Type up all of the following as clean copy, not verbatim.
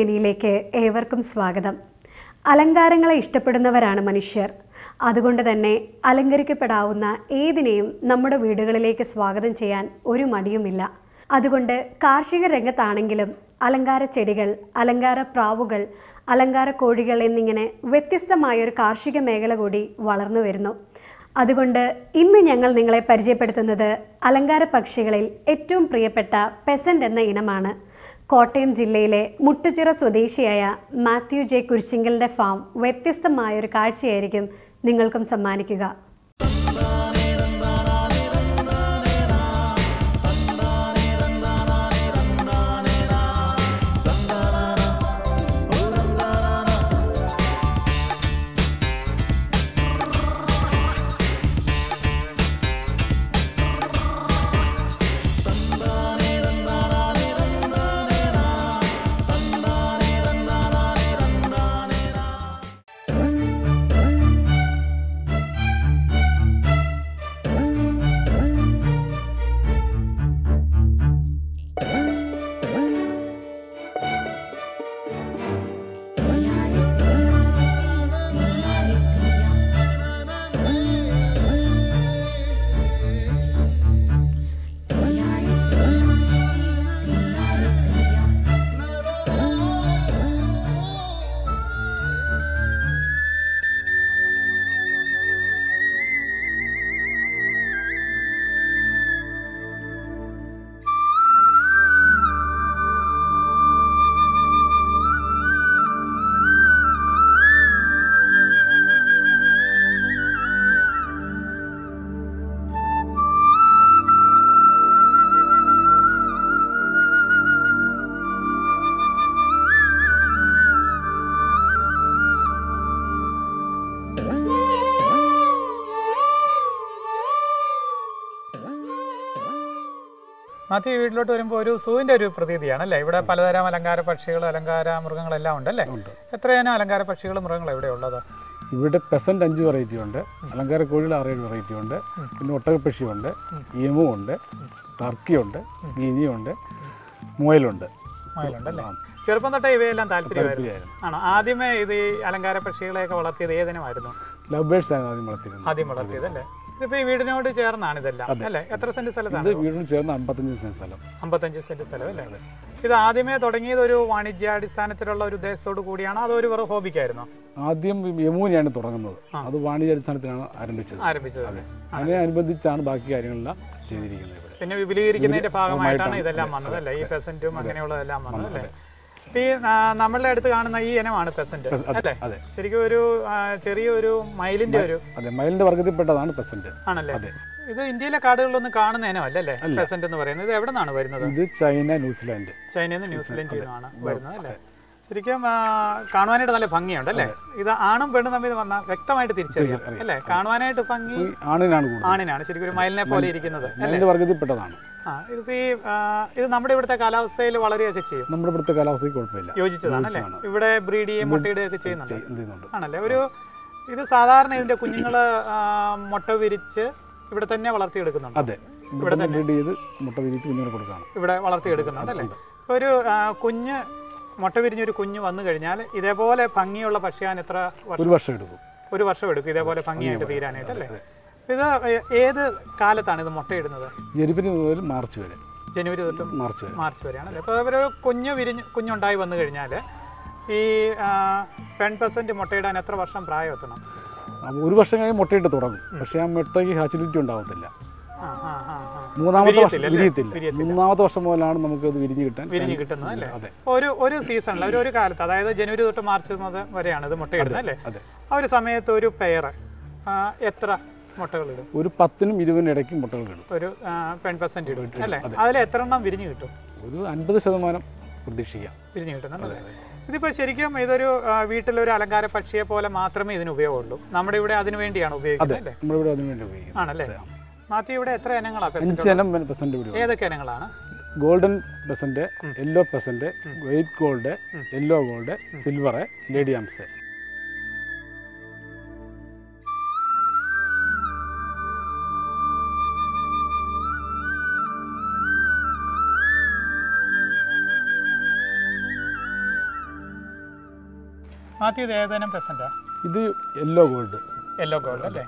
ചിത്രമേനിയിലേക്ക് ഏവർക്കും സ്വാഗതം. അലങ്കാരങ്ങളെ ഇഷ്ടപ്പെടുന്നവരാണ് മനുഷ്യർ. അതുകൊണ്ട് തന്നെ അലങ്കരിക്കപ്പെടാവുന്ന ഏതിനെയും നമ്മുടെ വീടുകളിലേക്ക് സ്വാഗതം ചെയ്യാൻ ഒരു മടിയുമില്ല. അതുകൊണ്ട് കാർഷിക രംഗത്താണെങ്കിലും അലങ്കാര ചെടികൾ, അലങ്കാര പ്രാവുകൾ, അലങ്കാര കോഴികൾ എന്നിങ്ങനെ വ്യത്യസ്തമായൊരു കാർഷിക മേഖല കൂടി വളർന്നു വരുന്നു. അതുകൊണ്ട് ഇന്ന് ഞങ്ങൾ നിങ്ങളെ പരിചയപ്പെടുത്തുന്നത് അലങ്കാര പക്ഷികളിൽ ഏറ്റവും പ്രിയപ്പെട്ട പെസന്റ് എന്ന ഇനമാണ്. കോട്ടയം ജില്ലയിലെ മുട്ടുചിറ സ്വദേശിയായ മാത്യു ജെ കുരിശിങ്കലിൻ്റെ ഫാം വ്യത്യസ്തമായൊരു കാഴ്ചയായിരിക്കും നിങ്ങൾക്കും സമ്മാനിക്കുക. മാത്യു, വീട്ടിലോട്ട് വരുമ്പോൾ ഒരു സൂവിൻ്റെ ഒരു പ്രതീതിയാണല്ലേ? ഇവിടെ പലതരം അലങ്കാര പക്ഷികൾ, അലങ്കാര മൃഗങ്ങളെല്ലാം ഉണ്ടല്ലേ? എത്രയാണ് അലങ്കാര പക്ഷികൾ, മൃഗങ്ങൾ എവിടെ ഉള്ളത്? ഇവിടെ പെസന്റ് 5 വെറൈറ്റി ഉണ്ട്, അലങ്കാര കോഴികൾ 6-7 വെറൈറ്റി ഉണ്ട്, പിന്നെ ഒട്ടകപ്പക്ഷിയുണ്ട്, ഈമു ഉണ്ട്, ടർക്കിയുണ്ട്, ഗിനിയുണ്ട്, മുയലുണ്ട്. മുയലുണ്ടല്ലേ? ചെറുപ്പം തൊട്ടേ ഇവയെല്ലാം താല്പര്യമായിരുന്നു ആണോ? ആദ്യമേ ഇത് ഈ അലങ്കാര പക്ഷികളെയൊക്കെ വളർത്തിയത് ഏതിനുമായിരുന്നു? ലവ് ബേർഡ്സ് ആണ് ആദ്യം വളർത്തിയത് അല്ലേ? ഇതിപ്പോ ഈ വീടിനോട് ചേർന്നാണ് ഇതെല്ലാം അല്ലേ? എത്ര സെന്റ് സ്ഥലത്താണ്? വീടിനോട് ചേർന്ന് 55 സെന്റ് സ്ഥലം. 55 സെന്റ് സ്ഥലം അല്ലേ? ഇത് ആദ്യമേ തുടങ്ങിയത് ഒരു വാണിജ്യാടിസ്ഥാനത്തിലുള്ള ഒരു ഉദ്ദേശത്തോട് കൂടിയാണോ അതോ ഒരു വെറും ഹോബിക്കായിരുന്നോ? ആദ്യം യമുനയാണ് തുടങ്ങുന്നത്. അത് വാണിജ്യാടിസ്ഥാനത്തിലാണ് ആരംഭിച്ചത്. അതിനെ അനുബന്ധിച്ചാണ് ബാക്കി കാര്യങ്ങളെല്ലാം ചെയ്തിരിക്കുന്നത്. പിന്നെ വിപുലീകരിക്കുന്നതിന്റെ ഭാഗമായിട്ടാണ് ഇതെല്ലാം വന്നത് അല്ലേ? ഈ പെസന്റും അങ്ങനെയുള്ളതെല്ലാം വന്നത് അല്ലേ? ഈ നമ്മളുടെ അടുത്ത് കാണുന്ന ഈ ഇനമാണ് പെസന്റ് അല്ലേ? ശരിക്കും ഒരു ചെറിയൊരു മയിലിന്റെ മയിലിന്റെ വർഗത്തിൽപ്പെട്ടതാണ് പെസന്റ് ആണല്ലേ? ഇത് ഇന്ത്യയിലെ കാടുകളിലൊന്നും കാണുന്ന ഇനമല്ലേ പെസന്റ് എന്ന് പറയുന്നത്? ഇത് എവിടെ നിന്നാണ് വരുന്നത്? ഇത് ചൈനയിൽ നിന്ന് ന്യൂസിലൻഡിൽ നിന്നാണ് വരുന്നത് അല്ലേ? ശരിക്കും കാണുവാനായിട്ട് നല്ല ഭംഗിയുണ്ട് അല്ലേ? ഇത് ആണും പെണ്ണും തമ്മിൽ വന്നാൽ വ്യക്തമായിട്ട് തിരിച്ചറിയാം അല്ലേ? കാണുവാനായിട്ട് ഭംഗി ആണിനാണ്. ശരിക്കും ഒരു മയിലിനെ പോലെ ഇരിക്കുന്നത് വർഗത്തിൽപ്പെട്ടതാണ്. ഇത് നമ്മുടെ ഇവിടുത്തെ കാലാവസ്ഥയിൽ വളരെയൊക്കെ ചെയ്യും. നമ്മുടെ ഇവിടുത്തെ കാലാവസ്ഥയ്ക്ക് കുഴപ്പമില്ല, യോജിച്ചതാണ് അല്ലേ? ഇവിടെ ബ്രീഡ് ചെയ്യുകയും മുട്ടയിടുകയൊക്കെ ചെയ്യുന്നുണ്ട് ആണല്ലേ? ഇത് സാധാരണ ഇതിന്റെ കുഞ്ഞുങ്ങള് മുട്ട വിരിച്ച് ഇവിടെ തന്നെ വളർത്തിയെടുക്കുന്നുണ്ട്. അതെ, ഇവിടെ മുട്ട വിരിച്ച് കുഞ്ഞുങ്ങളെ കൊടുക്കുകയാണ്. ഇവിടെ വളർത്തിയെടുക്കുന്നുണ്ട് അല്ലേ? ഒരു കുഞ്ഞ് മുട്ട വിരിഞ്ഞൊരു കുഞ്ഞ് വന്നു കഴിഞ്ഞാൽ ഇതേപോലെ ഭംഗിയുള്ള പക്ഷിയാൻ എത്ര വർഷം എടുക്കും? ഒരു വർഷം എടുക്കും ഇതേപോലെ ഭംഗിയായിട്ട് തീരാനായിട്ട് അല്ലേ? ഇത് ഏത് കാലത്താണ് ഇത് മുട്ടയിടുന്നത്? ജനുവരി മുതൽ മാർച്ച് വരെ. ജനുവരി തൊട്ട് മാർച്ച് വരെയാണല്ലേ? അപ്പോൾ ഒരു കുഞ്ഞുണ്ടായി വന്നു കഴിഞ്ഞാൽ ഈ പെസന്റ് മുട്ടയിടാൻ എത്ര വർഷം പ്രായം എത്തണം? ഒരു വർഷം കഴിഞ്ഞ് മുട്ടയിട്ട് തുടങ്ങും. പക്ഷേ ആ മുട്ടയ്ക്ക് ഹാച്ചിലിറ്റി ഉണ്ടാവത്തില്ല. മൂന്നാമത്തെ വർഷം മുതലാണ് നമുക്ക് അത് വിരിഞ്ഞ് കിട്ടുന്നത് അല്ലേ? ഒരു സീസണിൽ ഒരു കാലത്ത്, അതായത് ജനുവരി തൊട്ട് മാർച്ച് വരെയാണ് ഇത് മുട്ടയിടുന്നത് അല്ലേ? ആ ഒരു സമയത്ത് ഒരു പെയർ എത്ര മുട്ടകളിടും? ഒരു 10-നും 20-നും ഇടയ്ക്ക് മുട്ടകളിടും. ഒരു പെസന്റ് ഇടും അല്ലേ? അതിൽ എത്ര എണ്ണം വിരിഞ്ഞു കിട്ടും? ഒരു 50% പ്രതീക്ഷിക്കാം വിരിഞ്ഞു കിട്ടുന്നുണ്ട്. ഇതിപ്പോൾ ശരിക്കും ഇതൊരു വീട്ടിലൊരു അലങ്കാര പക്ഷിയെ പോലെ മാത്രമേ ഇതിന് ഉപയോഗമുള്ളൂ. നമ്മുടെ ഇവിടെ അതിനു വേണ്ടിയാണ് ഉപയോഗിക്കുന്നത് ആണല്ലേ? മാത്യു, ഇവിടെ എത്ര ഇനങ്ങളാണ്? 5 ഇനം പെസന്റ്. ഏതൊക്കെ ഇനങ്ങളാണ്? Golden peasant, yellow peasant, white gold, yellow gold, silver, lady arms. Mathew ഇത് ഏതെങ്കിലും പെസൻറ്റാ? ഇത് യെല്ലോ ഗോൾഡ്. യെല്ലോ ഗോൾഡ് അല്ലേ?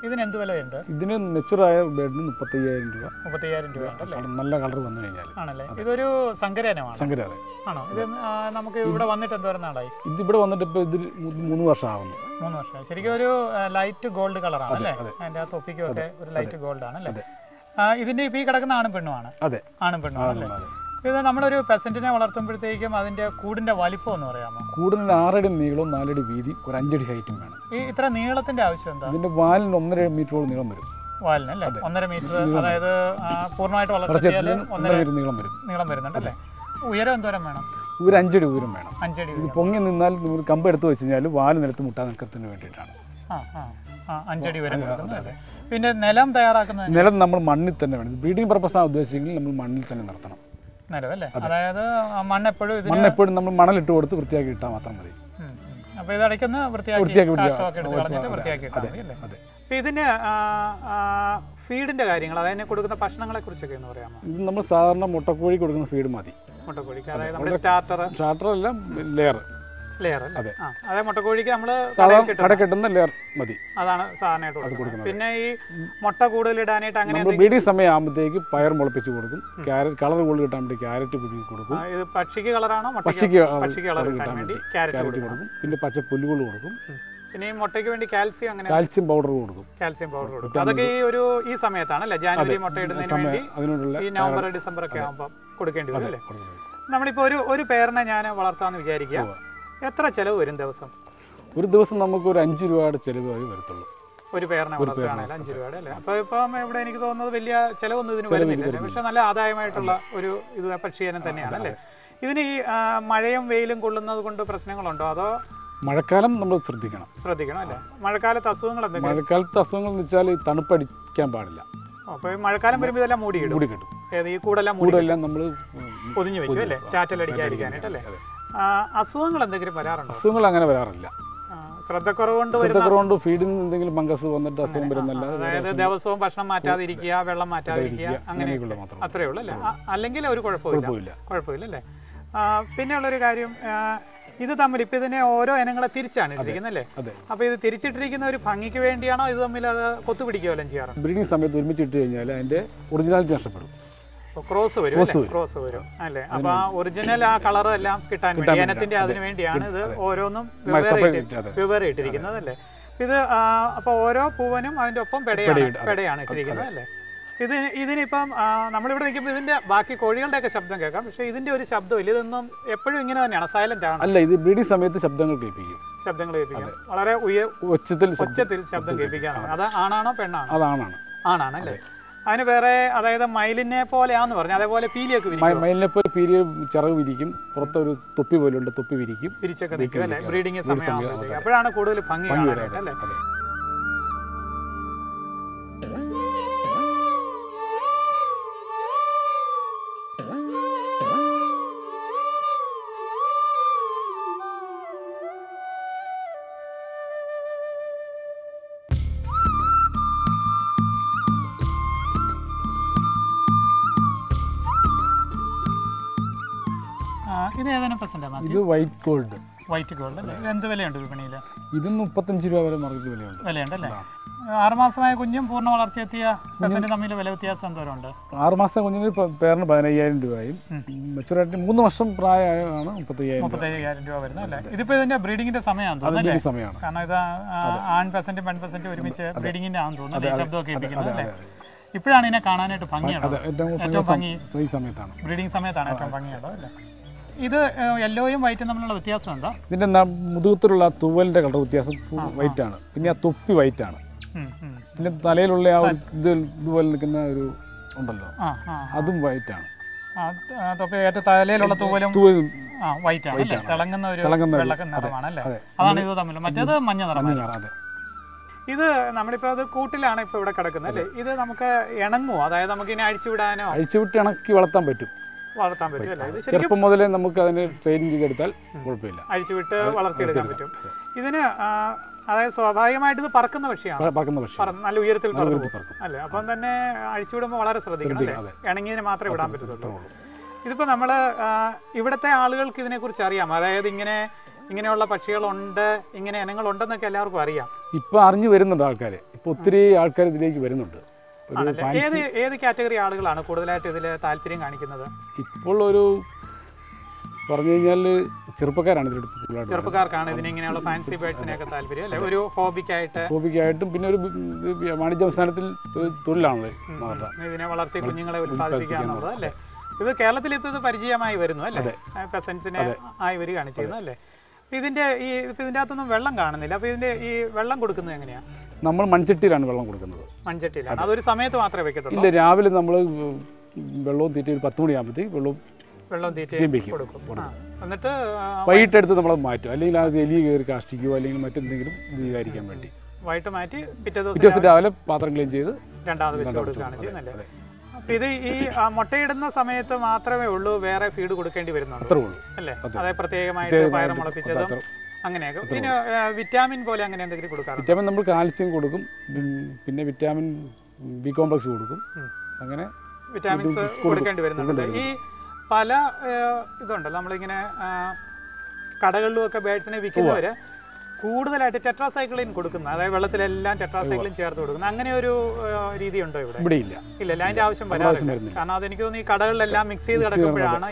ഇതിന് എന്ത് വിലയുണ്ട്? ഇതിന് നെച്ചുറായ ബേഡിന് 35,000 രൂപ. 35,000 രൂപ ഉണ്ടല്ലേ? നല്ല കളർ വന്നു കഴിഞ്ഞാൽ ആണല്ലേ? ഇതൊരു സങ്കരനമാണ്. സങ്കര ആണോ? ഇത് നമുക്ക് ഇവിടെ വന്നിട്ട് എന്തോരം നാളായി? ഇതിവിടെ വന്നിട്ട് ഇപ്പോൾ ഇത് 3 വർഷമാകുന്നു. 3 വർഷമായി. ശരിക്കും ഒരു ലൈറ്റ് ഗോൾഡ് കളറാണ് അല്ലേ? അതിൻ്റെ ആ തൊപ്പിക്കും ഒക്കെ ഒരു ലൈറ്റ് ഗോൾഡ് ആണ് അല്ലേ? ഇതിൻ്റെ ഇപ്പോൾ ഈ കിടക്കുന്ന ആണും പെണ്ണുമാണ്. അതെ, ആണും പെണ്ണുമാണ് അല്ലേ? ഇത് നമ്മളൊരു പെസന്റിനെ വളർത്തുമ്പോഴത്തേക്കും അതിന്റെ കൂടിന്റെ വലിപ്പം എന്ന് പറയാമോ? കൂടിന് 6 അടി നീളവും 4 അടി വീതി, ഒരു 5 അടി ഹൈറ്റും വേണം. ഈ ഇത്ര നീളത്തിന്റെ ആവശ്യം എന്താ? ഇതിന്റെ വാലിന് 1.5 മീറ്ററോളം നീളം വരും. വാലിന് അല്ലേ? 1.5 മീറ്റർ, അതായത് പൂർണ്ണമായിട്ട് വളർത്തിയാൽ 1.5 നീളം വരും. നീളം വരുന്നുണ്ട് അല്ലേ? ഉയരം എന്തോരം വേണം? ഒരു 5 അടി ഉയരം വേണം. 5 അടി. ഇത് പൊങ്ങി നിന്നാൽ ഒരു കമ്പ് എടുത്ത് വെച്ച് കഴിഞ്ഞാൽ വാല് നിലത്ത് മുട്ടാൻ നിൽക്കത്തിന് വേണ്ടിയിട്ടാണ്. 5 അടി വരെ അല്ലേ? പിന്നെ നിലം തയ്യാറാക്കുന്നത്? നിലം നമ്മൾ മണ്ണിൽ തന്നെ വേണം. ബ്രീഡിംഗ് പർപ്പസാണ് ഉദ്ദേശിച്ചെങ്കിൽ നമ്മൾ മണ്ണിൽ തന്നെ നിർത്തണം. നിലവല്ലേ? അതായത് മണ്ണെപ്പോഴും നമ്മൾ മണലിട്ട് കൊടുത്ത് വൃത്തിയാക്കി ഇട്ടാൽ മാത്രം മതി. അപ്പോൾ ഇത് ഇടയ്ക്കൊന്ന് വൃത്തിയാക്കി അല്ലേ? ഇതിന് ഫീഡിന്റെ കാര്യങ്ങൾ, അതിനെ കൊടുക്കുന്ന ഭക്ഷണങ്ങളെ കുറിച്ചൊക്കെ എന്ന് പറയാമോ? ഇത് നമ്മൾ സാധാരണ മുട്ടക്കോഴി കൊടുക്കുന്ന ഫീഡ് മതി. മുട്ടക്കോഴിക്ക് അതായത് നമ്മുടെ സ്റ്റാർട്ടർ അല്ല, ലെയർ അതെ. അതായത് മുട്ടക്കോഴിക്ക് നമ്മൾ കട കിട്ടുന്ന ലെയർ മതി. അതാണ് സാധാരണയായിട്ട് കൊടുക്കുന്നത്. പിന്നെ ഈ മുട്ട കൂടുതൽ ഇടാനായിട്ട് അങ്ങനെ ബ്രീഡിംഗ് സമയം ആകുമ്പോഴത്തേക്ക് പയർ മുളപ്പിച്ച് കൊടുക്കും. കളർ കൂടുതൽ കിട്ടാൻ വേണ്ടി ക്യാരറ്റ് പുഴുങ്ങി കൊടുക്കും. ഇത് പക്ഷിക്ക് കളറാണോ? പക്ഷിക്ക് കളർ കിട്ടാൻ വേണ്ടി ക്യാരറ്റ് കൊടുക്കും. പിന്നെ പച്ച പുല്ലുകൾ കൊടുക്കും. പിന്നെ ഈ മുട്ടയ്ക്ക് വേണ്ടി കാൽസ്യം, അങ്ങനെ കാൽസ്യം പൗഡർ കൊടുക്കും. കാൽസ്യം പൗഡർ കൊടുക്കും. അതൊക്കെ ഈ സമയത്താണ് അല്ലേ? ജാനുവരി മുട്ട ഇടുന്നതിന് വേണ്ടി ഈ നവംബർ ഡിസംബർ ഒക്കെ ആകുമ്പോൾ കൊടുക്കേണ്ടി വരും അല്ലേ? നമ്മളിപ്പോൾ ഒരു പേരിനെ ഞാൻ വളർത്താമെന്ന് വിചാരിക്കുക. എത്ര ചിലവ് വരും ദിവസം? ഒരു ദിവസം നമുക്ക് ഒരു 5 രൂപയുടെ ചിലവ് വരത്തുള്ളൂ. ഒരു പേരിനെ വളർത്തുകയാണെങ്കിൽ 5 രൂപയുടെ അല്ലേ? അപ്പോൾ ഇപ്പം ഇവിടെ എനിക്ക് തോന്നുന്നത് വലിയ ചിലവൊന്നും ഇതിന് വരുന്നില്ല. പക്ഷെ നല്ല ആദായമായിട്ടുള്ള ഒരു പക്ഷിയനം തന്നെയാണ് അല്ലേ? ഇതിന് ഈ മഴയും വെയിലും കൊള്ളുന്നത് കൊണ്ട് പ്രശ്നങ്ങളുണ്ടോ? അതോ മഴക്കാലം നമ്മൾ ശ്രദ്ധിക്കണം അല്ലേ? മഴക്കാലത്ത് അസുഖങ്ങൾ എന്തെങ്കിലും? മഴക്കാലത്ത് അസുഖങ്ങൾ എന്ന് വെച്ചാൽ തണുപ്പടിക്കാൻ പാടില്ല. അപ്പോൾ മഴക്കാലം വരുമ്പോൾ ഇതെല്ലാം മൂടി കിട്ടും. ഈ കൂടെല്ലാം നമ്മൾ ഒതുങ്ങി വെക്കും അല്ലേ? ചാറ്റലടിക്കാതിരിക്കാനായിട്ടല്ലേ? അസുഖങ്ങൾ എന്തെങ്കിലും വരാറുണ്ടോ? അസുഖങ്ങൾ അങ്ങനെ വരാറില്ല. ശ്രദ്ധക്കുറവുകൊണ്ട് ഫീഡിൽ നിന്ന് എന്തെങ്കിലും ഫംഗസ് വന്നിട്ട് അസുഖം വരുന്നില്ല. അതായത് ദിവസവും ഭക്ഷണം മാറ്റാതിരിക്കുക, വെള്ളം മാറ്റാതിരിക്കുക, അങ്ങനെയുള്ള മാത്രം അത്രേ ഉള്ളൂ അല്ലേ? അല്ലെങ്കിൽ ഒരു കുഴപ്പമില്ല അല്ലേ? പിന്നെയുള്ളൊരു കാര്യം, ഇത് തമ്മിൽ ഇപ്പം ഇതിനെ ഓരോ ഇനങ്ങളെ തിരിച്ചാണ് ഇട്ടിരിക്കുന്നത് അല്ലേ? അപ്പോൾ ഇത് തിരിച്ചിട്ടിരിക്കുന്ന ഒരു ഭംഗിക്ക് വേണ്ടിയാണോ? ഇത് തമ്മിൽ അത് കൊത്തുപിടിക്കുകയോ ചെയ്യാറുണ്ട്? ബ്രീഡിംഗ് സമയത്ത് ഒരുമിച്ച് ഇട്ട് കഴിഞ്ഞാൽ അതിന്റെ ഒറിജിനാലിറ്റി നഷ്ടപ്പെടും. ക്രോസ് വരും അല്ലേ? അപ്പൊ ആ ഒറിജിനൽ ആ കളർ എല്ലാം കിട്ടാൻ വേണ്ടി, ഇനത്തിന്റെ അതിന് വേണ്ടിയാണ് ഇത് ഓരോന്നും വെവ്വേറെ ഇട്ടിരിക്കുന്നത് അല്ലേ? ഇത് അപ്പൊ ഓരോ പൂവനും അതിന്റെ ഒപ്പം പെടയാണ് ഇട്ടിരിക്കുന്നത് അല്ലേ? ഇതിനിപ്പം നമ്മളിവിടെ നിൽക്കുമ്പോൾ ഇതിന്റെ ബാക്കി കോഴികളുടെ ഒക്കെ ശബ്ദം കേൾക്കാം. പക്ഷെ ഇതിന്റെ ഒരു ശബ്ദം ഇല്ല. ഇതൊന്നും എപ്പോഴും ഇങ്ങനെ തന്നെയാണ്, സൈലന്റ് ആണ്. അല്ല, ഇത് ബ്രീഡിംഗ് സമയത്ത് ശബ്ദങ്ങൾ കേൾപ്പിക്കും. വളരെ ഒച്ചത്തിൽ ശബ്ദം കേൾപ്പിക്കാനാണ്. അത് ആണാണോ പെണ്ണാണോ? അതാണാണ്. ആണാണല്ലേ? അതിന് വേറെ, അതായത് മയിലിനെ പോലെയാന്ന് പറഞ്ഞു, അതേപോലെ പീലിയൊക്കെ മയിലിനെ പോലെ പീലി ചിറക് വിരിക്കും. പുറത്തൊരു തൊപ്പി പോലുണ്ട്, തൊപ്പി വിരിച്ചൊക്കെ നിൽക്കും അല്ലേ? ബ്രീഡിംഗ് സമയം അപ്പോഴാണ് കൂടുതൽ ഭംഗി കാണാനായിട്ട് അല്ലേ? ഇത് ഏതെങ്കിലും പെർസെന്റ്? ഇത് വൈറ്റ് ഗോൾഡ് അല്ലേ? എന്ത് വിലയുണ്ട് വിപണിയിൽ? ഇത് 35 രൂപ വരെ മാർക്കറ്റ് വിലയുണ്ടല്ലേ? 6 മാസമായ കുഞ്ഞും പൂർണ്ണ വളർച്ചയെത്തിയ പെർസെന്റ് തമ്മിൽ വില വ്യത്യാസം എന്തോരമുണ്ട്? 6 മാസ കുഞ്ഞിന് പേരിന് 15,000 രൂപയും മെച്ചുറായിട്ട് 3 വർഷം പ്രായമാണ് 35,000 രൂപ വരുന്നത് അല്ലേ? ഇതിപ്പോ ഇതിന്റെ ബ്രീഡിങ്ങിന്റെ സമയമാണ് തോന്നുന്നത്. കാരണം ഇത് ആൺ പെർസെന്റും പെൺ പെർസെന്റും ഒരുമിച്ച് ബ്രീഡിങ്ങിന്റെ ആണെന്ന് തോന്നുന്നത്. ശബ്ദമൊക്കെ കേൾപ്പിക്കുന്നത് അല്ലേ? ഇപ്പോഴാണ് ഇതിനെ കാണാനായിട്ട് ഭംഗിയുള്ളത്. ഏറ്റവും ഭംഗി ഈ സമയത്താണ്, ബ്രീഡിംഗ് സമയത്താണ് ഏറ്റവും ഭംഗിയുള്ളത് അല്ലേ? ഇത് യെല്ലോയും വൈറ്റും തമ്മിലുള്ള വ്യത്യാസം എന്താ? ഇതിന്റെ മുതുകത്തിലുള്ള തൂവലിന്റെ കളർ വ്യത്യാസം വൈറ്റ് ആണ്. പിന്നെ ആ തൊപ്പി വൈറ്റ് ആണ്. പിന്നെ തലയിലുള്ള ആ ഇതുപോലെ നിൽക്കുന്ന ഒരു ഉണ്ടല്ലോ, അതും വൈറ്റ് ആണ്. തലയിലുള്ള തൂവലും വൈറ്റ് ആണ്, തിളങ്ങുന്ന ഒരു വെള്ള നിറമാണ് അല്ലേ? അതാണ് ഇത് തമ്മിൽ. മറ്റേത് മഞ്ഞ നിറം. ഇത് നമ്മളിപ്പോ അത് കൂട്ടിലാണ് ഇപ്പൊ ഇവിടെ കിടക്കുന്നത് അല്ലേ? ഇത് നമുക്ക് ഇണങ്ങുമോ? അതായത് നമുക്ക് ഇനി അഴിച്ചുവിടാനോ? അഴിച്ചുവിട്ട് ഇണക്കി വളർത്താൻ പറ്റും അല്ലേ? ചെറുപ്പം മുതലേ നമുക്ക് അതിന് ട്രെയിനിങ് ചെയ്തെടുത്താൽ കുഴപ്പമില്ല, അഴിച്ചുവിട്ട് വളർത്തിയെടുക്കാൻ പറ്റും. ഇതിന് അതായത് സ്വാഭാവികമായിട്ട് ഇത് പറക്കുന്ന പക്ഷിയാണ്, നല്ല ഉയരത്തിൽ പറക്കും അല്ലേ? അപ്പം തന്നെ അഴിച്ചുവിടുമ്പോൾ വളരെ ശ്രദ്ധിക്കണം അല്ലേ? ഇണങ്ങിയതിന് മാത്രമേ വിടാൻ പറ്റത്തുള്ളൂ. ഇതിപ്പോൾ നമ്മൾ ഇവിടുത്തെ ആളുകൾക്ക് ഇതിനെക്കുറിച്ച് അറിയാം. അതായത് ഇങ്ങനെ ഇങ്ങനെയുള്ള പക്ഷികളുണ്ട്, ഇങ്ങനെ ഇനങ്ങളുണ്ടെന്നൊക്കെ എല്ലാവർക്കും അറിയാം. ഇപ്പം അറിഞ്ഞു വരുന്നുണ്ട് ആൾക്കാർ. ഇപ്പോൾ ഒത്തിരി ആൾക്കാർ ഇതിലേക്ക് വരുന്നുണ്ട്. ഏത് കാറ്റഗറി ആളുകളാണ് കൂടുതലായിട്ട് ഇതിൽ താല്പര്യം കാണിക്കുന്നത്? ഇപ്പോൾ ഒരു പറഞ്ഞു കഴിഞ്ഞാൽ ചെറുപ്പക്കാരാണ് ഇതിലെടുത്ത്. ചെറുപ്പക്കാർക്കാണ് ഇതിനിങ്ങനെയുള്ള ഫാൻസി ബേർഡ്സിനെയൊക്കെ താല്പര്യം അല്ലേ? ഒരു ഹോബിക്കായിട്ടും പിന്നെ ഒരു വാണിജ്യാവസാനത്തിൽ ഒരു തൊഴിലാണല്ലോ ഇതിനെ വളർത്തി കുഞ്ഞുങ്ങളെ ഉത്പാദിപ്പിക്കുക എന്നുള്ളത് അല്ലേ? ഇത് കേരളത്തിൽ ഇപ്പോൾ ഇത് പരിചയമായി വരുന്നു അല്ലേ? പെസൻസിനെ ആയി വരികയാണ് ചെയ്യുന്നത് അല്ലേ? ഇതിന്റെ അകത്തൊന്നും വെള്ളം കാണുന്നില്ല. അപ്പോൾ ഇതിന്റെ ഈ വെള്ളം കൊടുക്കുന്നത് എങ്ങനെയാണ്? നമ്മൾ മൺചട്ടിയിലാണ് വെള്ളം കൊടുക്കുന്നത്. മൺചട്ടിയിലാണ്. അതൊരു സമയത്ത് മാത്രമേ വെക്കത്തുള്ളൂ? ഇല്ല, രാവിലെ നമ്മൾ വെള്ളവും തീറ്റി ഒരു 10 മണിയാകുമ്പോഴത്തേക്ക് വെള്ളം തീറ്റി കൊടുക്കും. എന്നിട്ട് വൈകിട്ടെടുത്ത് നമ്മൾ മാറ്റും. അല്ലെങ്കിൽ അത് എലി കയറി കാഷ്ടിക്കുകയോ അല്ലെങ്കിൽ മറ്റെന്തെങ്കിലും വിചാരിക്കാൻ വേണ്ടി വൈകിട്ട് മാറ്റി പിറ്റേ ദിവസം രാവിലെ പാത്രം ക്ലീൻ ചെയ്ത് രണ്ടാമത് വെച്ച് കൊടുക്കുകയാണ് ചെയ്യുന്നത്. അപ്പോൾ ഇത് ഈ മുട്ടയിടുന്ന സമയത്ത് മാത്രമേ ഉള്ളൂ വേറെ ഫീഡ് കൊടുക്കേണ്ടി വരുന്നുള്ളൂ? അത്രേ ഉള്ളൂ അല്ലേ? അതായത് പ്രത്യേകമായിട്ട് പയറ് മുളപ്പിച്ചതും അങ്ങനെയൊക്കെ. പിന്നെ വിറ്റാമിൻ പോലെ അങ്ങനെ എന്തെങ്കിലും കൊടുക്കാറുണ്ട്? വിറ്റാമിൻ നമ്മൾ കാൽസ്യം കൊടുക്കും, പിന്നെ വിറ്റാമിൻ ബി കോംപ്ലക്സ് കൊടുക്കും. അങ്ങനെ വിറ്റാമിൻസ് കൊടുക്കേണ്ടി വരുന്നുണ്ട്. ഈ പല ഇതുണ്ടല്ലോ, നമ്മളിങ്ങനെ കടകളിലുമൊക്കെ ബേഡ്സിനെ വിൽക്കുന്നവർ കൂടുതലായിട്ട് ടെട്രാസൈക്ലിൻ കൊടുക്കുന്നത്, അതായത് വെള്ളത്തിലെല്ലാം ടെട്രാസൈക്ലിൻ ചേർത്ത് കൊടുക്കുന്നത്, അങ്ങനെ ഒരു രീതി ഉണ്ടോ ഇവിടെ? ഇല്ല. അതിന്റെ ആവശ്യം വരാറില്ല. കാരണം അതെനിക്ക് തോന്നുന്നു ഈ കടകളിലെല്ലാം മിക്സ് ചെയ്ത് കിടക്കുമ്പോഴാണ്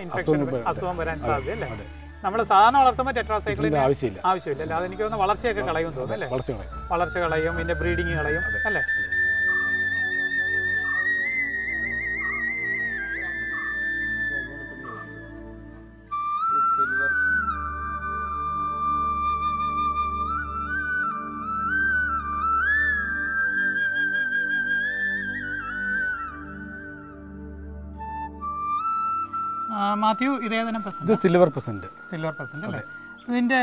അസുഖം വരാൻ സാധ്യത അല്ലേ? നമ്മൾ സാധാരണ വളർത്തുമ്പോൾ ടെട്രാസൈക്ലിൻ ആവശ്യമില്ല. അതെനിക്ക് തോന്നുന്നു വളർച്ചയൊക്കെ കളയും തോന്നുന്നു അല്ലേ? വളർച്ച കളയും, പിന്നെ ബ്രീഡിങ് കളയും അല്ലേ? മാത്യു, ഇതേതരം പെസന്റ്? ഇത് സിൽവർ പെസന്റ് അല്ലേ? ഇതിന്റെ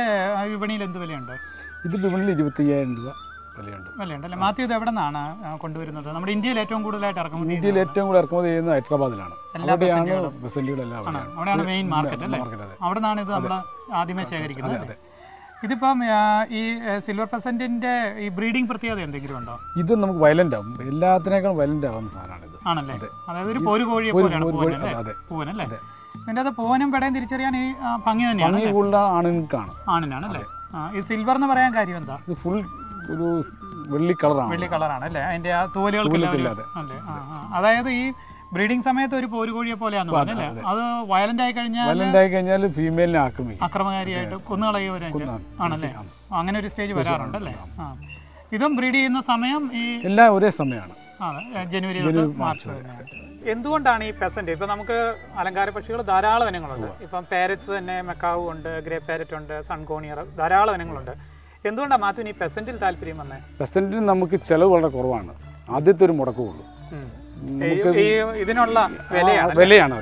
വിപണിയിൽ എന്ത് വിലയുണ്ട്? ഇത് വിപണിയിൽ 25,000 രൂപ വിലയുണ്ട് അല്ലേ? മാത്യു, ഇത് എവിടെ നിന്നാണ് കൊണ്ടുവരുന്നത്? നമ്മുടെ ഇന്ത്യയിൽ ഏറ്റവും കൂടുതലായിട്ട് ഇറക്കുമതി ചെയ്യുന്നത് ഹൈദരാബാദിലാണ്. അവിടെയാണ് മെയിൻ മാർക്കറ്റ് അല്ലേ? അവിടെ നിന്നാണ് ഇത് നമ്മൾ ആദ്യമേ ശേഖരിക്കുന്നത്. ഇതിപ്പം ഈ സിൽവർ പെസന്റിന്റെ ഈ ബ്രീഡിംഗ് പ്രത്യേകത എന്തെങ്കിലും ഉണ്ടോ? ഇത് നമുക്ക് വയലന്റ് ആവും, എല്ലാത്തിനേക്കാൾ വയലന്റ് ആവുന്ന സാധനമാണ് ഇത്. ആണല്ലേ? അതായത് ഒരു പോര് കോഴിയെ പോലെയാണ് പൂവനല്ലേ? ഇതിൻ്റെ അത് പൂവനും പെടയും തിരിച്ചറിയാൻ ഈ ഭംഗി തന്നെയാണ്. ആണിനാണ് അല്ലേ? ഈ സിൽവർ എന്ന് പറയാൻ കാര്യം എന്താ? ഇത് ഫുൾ ഒരു വെള്ളി കളറാണ് അല്ലേ? അതിന്റെ ആ തൂവലുകൾക്കില്ലാതെ അല്ലേ? അതായത് ഈ ബ്രീഡിംഗ് സമയത്ത് ഒരു പോരുകോഴിയെ പോലെയാന്ന് പറഞ്ഞല്ലേ? അത് വയലന്റ് ആയി കഴിഞ്ഞാൽ ഫീമെയിലിനെ അക്രമകാരിയായിട്ട് കൊന്നുകളയുക ആണല്ലേ? അങ്ങനെ ഒരു സ്റ്റേജ് വരാറുണ്ടല്ലേ? ഇതും ബ്രീഡ് ചെയ്യുന്ന സമയം ഈ എല്ലാം ഒരേ സമയമാണ്, ജനുവരി മാർച്ച്. എന്തുകൊണ്ടാണ് ഈ പെസന്റ്? ഇപ്പം നമുക്ക് അലങ്കാര പക്ഷികൾ ധാരാളം ഇനങ്ങളുണ്ട്. ഇപ്പം പാരറ്റ്സ് തന്നെ, മെക്കാവു ഉണ്ട്, ഗ്രേ പാരറ്റ് ഉണ്ട്, സൺകോണിയർ, ധാരാളം ഇനങ്ങളുണ്ട്. എന്തുകൊണ്ടാണ് മാത്യുവിന് ഈ പെസന്റിൽ താല്പര്യം വന്നേ? പെസന്റിന് നമുക്ക് ചിലവ് വളരെ കുറവാണ്. ആദ്യത്തെ ഒരു മുടക്കമുള്ളൂ. ഇതിനുള്ള വിലയാണ്.